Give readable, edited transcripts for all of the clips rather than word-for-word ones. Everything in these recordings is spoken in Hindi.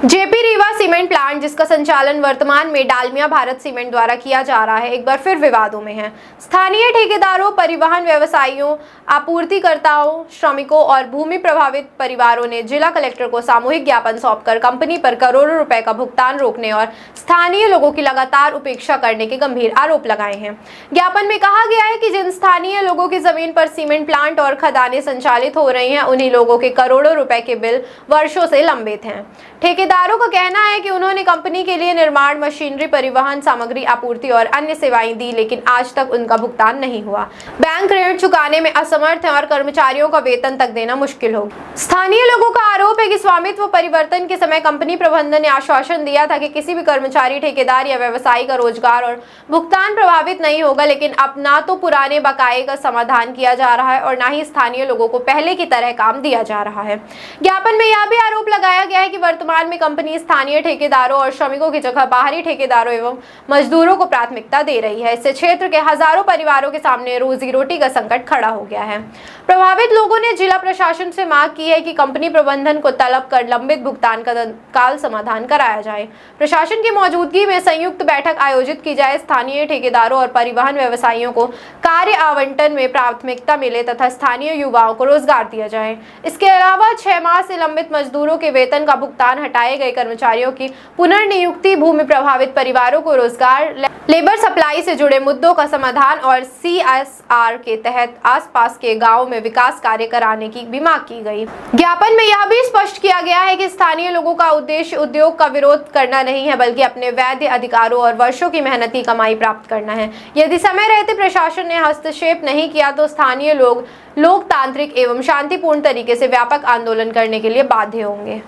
जेपी रीवा सीमेंट प्लांट, जिसका संचालन वर्तमान में डालमिया भारत सीमेंट द्वारा किया जा रहा है, एक बार फिर विवादों में है। स्थानीय ठेकेदारों, परिवहन व्यवसायियों, आपूर्तिकर्ताओं, श्रमिकों और भूमि प्रभावित परिवारों ने जिला कलेक्टर को सामूहिक ज्ञापन सौंपकर कंपनी पर करोड़ों रुपए का भुगतान रोकने और स्थानीय लोगों की लगातार उपेक्षा करने के गंभीर आरोप लगाए हैं। ज्ञापन में कहा गया है कि जिन स्थानीय लोगों की जमीन पर सीमेंट प्लांट और खदानें संचालित हो रही हैं, उन्हीं लोगों के करोड़ों रुपए के बिल वर्षों से लंबित हैं। ठेकेदारों का कहना है कि उन्होंने कंपनी के लिए निर्माण मशीनरी, परिवहन सामग्री आपूर्ति और अन्य सेवाएं दी, लेकिन आज तक उनका भुगतान नहीं हुआ। बैंक ऋण चुकाने में असमर्थ हैं और कर्मचारियों का वेतन तक देना मुश्किल हो। स्थानीय लोगों का आरोप है कि स्वामित्व परिवर्तन के समय कंपनी प्रबंधन ने आश्वासन दिया था कि किसी भी कर्मचारी, ठेकेदार या व्यवसायी का रोजगार और भुगतान प्रभावित नहीं होगा, लेकिन अब ना तो पुराने बकाये का समाधान किया जा रहा है और ना ही स्थानीय लोगों को पहले की तरह काम दिया जा रहा है। ज्ञापन में यह भी आरोप लगाया गया है कि वर्तमान में कंपनी स्थानीय ठेकेदारों और श्रमिकों की जगह बाहरी ठेकेदारों एवं मजदूरों को प्राथमिकता दे रही है। इससे क्षेत्र के हजारों परिवारों के सामने रोजी रोटी का संकट खड़ा हो गया है। प्रभावित लोगों ने जिला प्रशासन से मांग की है कि कंपनी प्रबंधन को तलब कर लंबित भुगतान का तत्काल समाधान कराया जाए। प्रशासन की मौजूदगी में संयुक्त बैठक आयोजित की जाए, स्थानीय ठेकेदारों और परिवहन व्यवसायियों को कार्य आवंटन में प्राथमिकता मिले तथा स्थानीय युवाओं को रोजगार दिया जाए। इसके अलावा 6 माह से लंबित मजदूरों के वेतन का भुगतान, हटाए गए कर्मचारियों की पुनर्नियुक्ति, भूमि प्रभावित परिवारों को रोजगार, लेबर सप्लाई से जुड़े मुद्दों का समाधान और CSR के तहत आसपास के गांवों में विकास कार्य कराने की भी मांग की गई। ज्ञापन में यह भी स्पष्ट किया गया है कि स्थानीय लोगों का उद्देश्य उद्योग का विरोध करना नहीं है, बल्कि अपने वैध अधिकारों और वर्षों की मेहनती कमाई प्राप्त करना है। यदि समय रहते प्रशासन ने हस्तक्षेप नहीं किया तो स्थानीय लोग लोकतांत्रिक एवं शांतिपूर्ण तरीके से व्यापक आंदोलन करने के लिए बाध्य होंगे।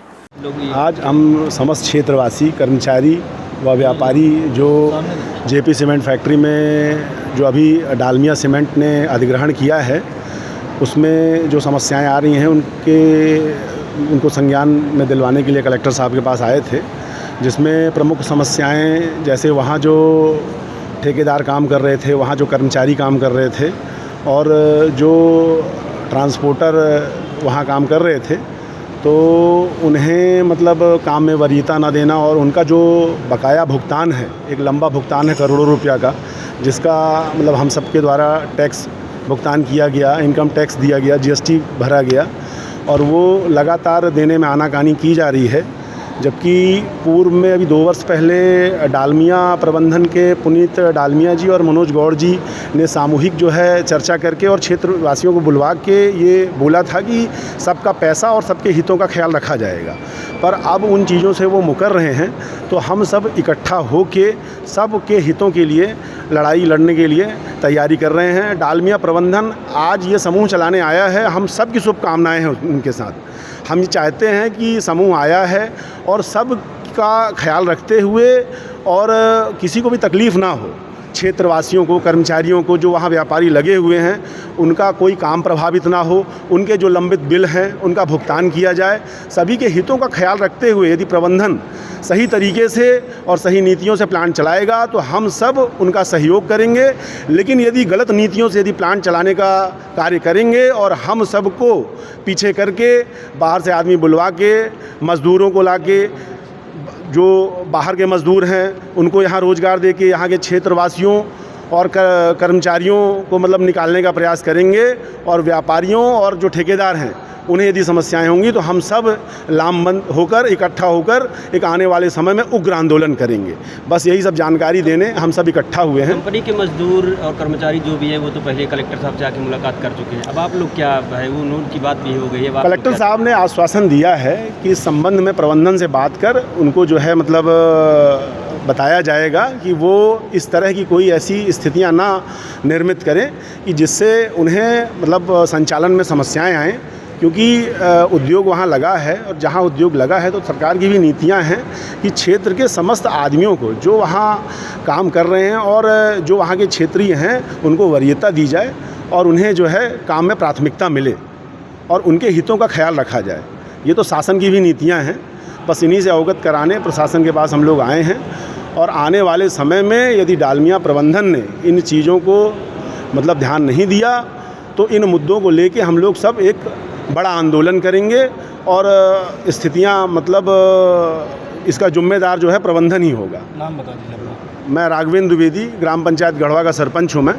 आज हम समस्त क्षेत्रवासी, कर्मचारी व व्यापारी जो जेपी सीमेंट फैक्ट्री में जो अभी डालमिया सीमेंट ने अधिग्रहण किया है, उसमें जो समस्याएं आ रही हैं उनको संज्ञान में दिलवाने के लिए कलेक्टर साहब के पास आए थे। जिसमें प्रमुख समस्याएं, जैसे वहाँ जो ठेकेदार काम कर रहे थे, वहाँ जो कर्मचारी काम कर रहे थे और जो ट्रांसपोर्टर वहाँ काम कर रहे थे, तो उन्हें मतलब काम में वरीयता न देना और उनका जो बकाया भुगतान है, एक लंबा भुगतान है करोड़ों रुपया का, जिसका मतलब हम सबके द्वारा टैक्स भुगतान किया गया, इनकम टैक्स दिया गया, GST भरा गया और वो लगातार देने में आनाकानी की जा रही है। जबकि पूर्व में अभी 2 वर्ष पहले डालमिया प्रबंधन के पुनीत डालमिया जी और मनोज गौड़ जी ने सामूहिक जो है चर्चा करके और क्षेत्रवासियों को बुलवा के ये बोला था कि सबका पैसा और सबके हितों का ख्याल रखा जाएगा। पर अब उन चीज़ों से वो मुकर रहे हैं, तो हम सब इकट्ठा होके सबके हितों के लिए लड़ाई लड़ने के लिए तैयारी कर रहे हैं। डालमिया प्रबंधन आज ये समूह चलाने आया है, हम सब की शुभकामनाएँ हैं उनके साथ। हम ये चाहते हैं कि समूह आया है और सब का ख्याल रखते हुए और किसी को भी तकलीफ़ ना हो, क्षेत्रवासियों को, कर्मचारियों को, जो वहाँ व्यापारी लगे हुए हैं, उनका कोई काम प्रभावित ना हो, उनके जो लंबित बिल हैं उनका भुगतान किया जाए। सभी के हितों का ख्याल रखते हुए यदि प्रबंधन सही तरीके से और सही नीतियों से प्लांट चलाएगा तो हम सब उनका सहयोग करेंगे। लेकिन यदि गलत नीतियों से यदि प्लांट चलाने का कार्य करेंगे और हम सबको पीछे करके बाहर से आदमी बुलवा के, मज़दूरों को ला के, जो बाहर के मज़दूर हैं उनको यहाँ रोज़गार दे के यहाँ के क्षेत्रवासियों और कर्मचारियों को मतलब निकालने का प्रयास करेंगे और व्यापारियों और जो ठेकेदार हैं उन्हें यदि समस्याएं होंगी तो हम सब लामबंद होकर, इकट्ठा होकर एक आने वाले समय में उग्र आंदोलन करेंगे। बस यही सब जानकारी देने हम सब इकट्ठा हुए हैं। कंपनी के मजदूर और कर्मचारी जो भी है वो तो पहले कलेक्टर साहब से आके मुलाकात कर चुके हैं, अब आप लोग क्या है, वो उनकी बात भी हो गई है? कलेक्टर साहब ने आश्वासन दिया है कि इस संबंध में प्रबंधन से बात कर उनको जो है मतलब बताया जाएगा कि वो इस तरह की कोई ऐसी स्थितियां ना निर्मित करें कि जिससे उन्हें मतलब संचालन में समस्याएं आएँ। क्योंकि उद्योग वहाँ लगा है और जहाँ उद्योग लगा है तो सरकार की भी नीतियाँ हैं कि क्षेत्र के समस्त आदमियों को जो वहाँ काम कर रहे हैं और जो वहाँ के क्षेत्रीय हैं उनको वरीयता दी जाए और उन्हें जो है काम में प्राथमिकता मिले और उनके हितों का ख्याल रखा जाए। ये तो शासन की भी नीतियाँ हैं। बस इन्हीं से अवगत कराने प्रशासन के पास हम लोग आए हैं और आने वाले समय में यदि डालमिया प्रबंधन ने इन चीज़ों को मतलब ध्यान नहीं दिया तो इन मुद्दों को लेके हम लोग सब एक बड़ा आंदोलन करेंगे और स्थितियां मतलब इसका जिम्मेदार जो है प्रबंधन ही होगा। नाम बता दीजिए अपना। मैं राघवेंद्र द्विवेदी, ग्राम पंचायत गढ़वा का सरपंच हूँ मैं।